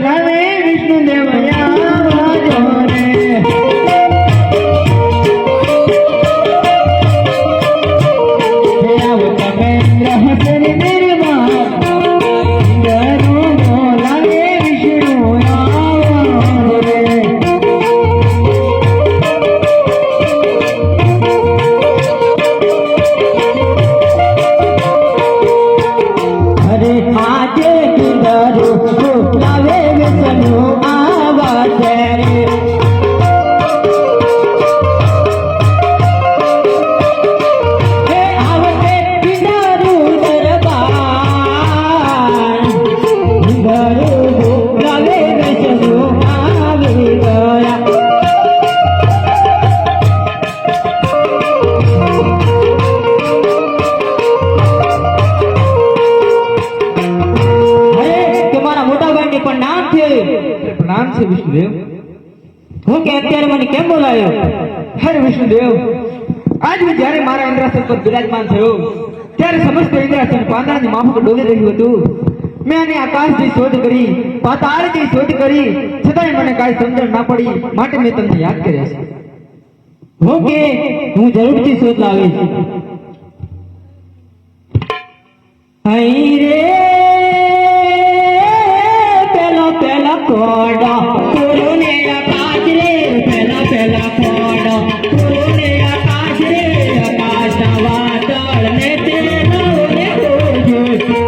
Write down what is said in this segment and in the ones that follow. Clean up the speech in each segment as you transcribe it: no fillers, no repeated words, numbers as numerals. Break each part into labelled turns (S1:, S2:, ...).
S1: बोलावे विष्णु देवया विराजमान थयो त्यारे समस्त इंद्रासन पांदरानी माफक डोली रह्યું હતું મેં આને આકાશની શોધ કરી પાતાળની શોધ કરી છતાંય મને કાંઈ સમજણ ના પડી માટે મેં તમને યાદ કર્યા છે ઓકે હું જરૂરથી શોધ લાવીશ હઈ રે પેલા પેલા કોડા કોરોને આકાશ રે પેલા પેલા કોડા કોરોને આકાશ રે વાદળ ને તેનો ને તોજો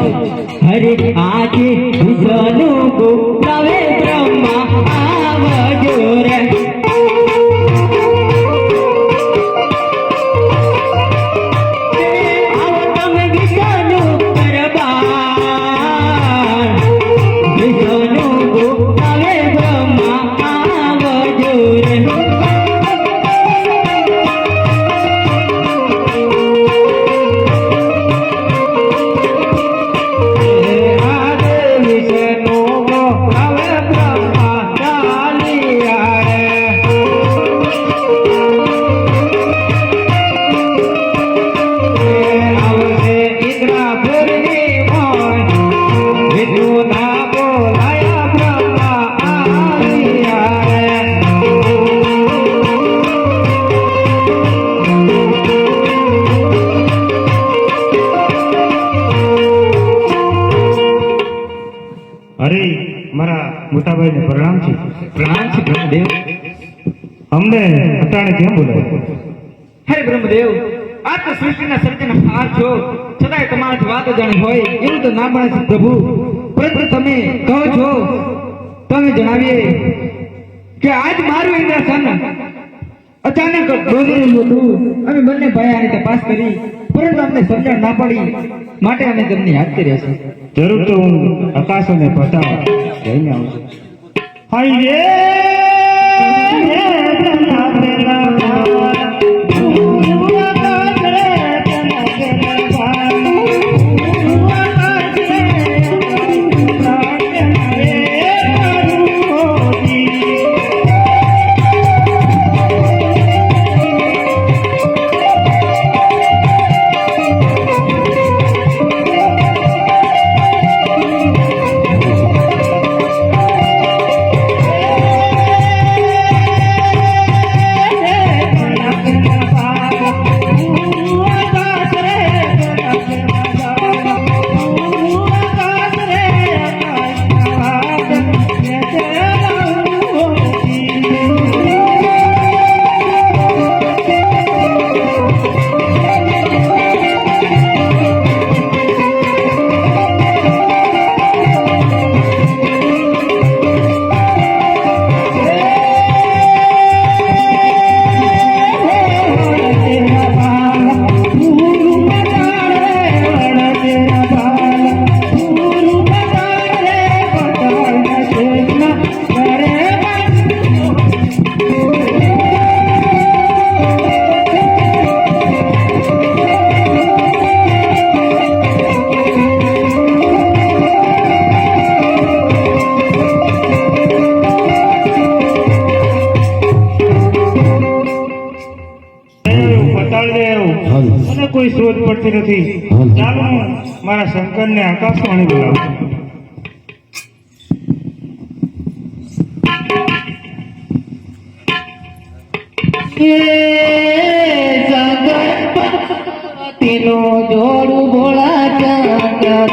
S1: હરે આજે વિષ્ણુ બોલાવે બ્રહ્મા આવજો રે આવો તમે વિષ્ણુ દરબાર વિષ્ણુ બોલાવે બ્રહ્મા આવજો રે
S2: અરે મારા મોટાભાઈ ને પ્રણામ છે.
S1: બ્રહ્મદેવ.
S2: અમને અટાણે કેમ બોલાવ્યા?
S1: હે બ્રહ્મદેવ, આ તો સૃષ્ટિના સર્જનહાર છો, છતાંય તમારાથી વાત જાણી હોય એવું તો ના બને છે પ્રભુ. પરંતુ તમે કહો છો તમે જણાવીએ કે આજ મારું ઇન્દ્રસન અચાનક ડોલી રહ્યું હતું. અમે બંને ભાઈ આની તપાસ કરી, પરંતુ અમને સમજણ ના પડી, માટે અમે તમને યાદ કર્યા છે.
S2: જરૂર તો હું આકાશ અને પતાવ જઈને આવું છું. હાય રે મને કોઈ શોધ પડતી નથી. ચાલો હું મારા શંકરને આકાશવાણી બોલાવું.
S1: જોડું ભોળા શંકર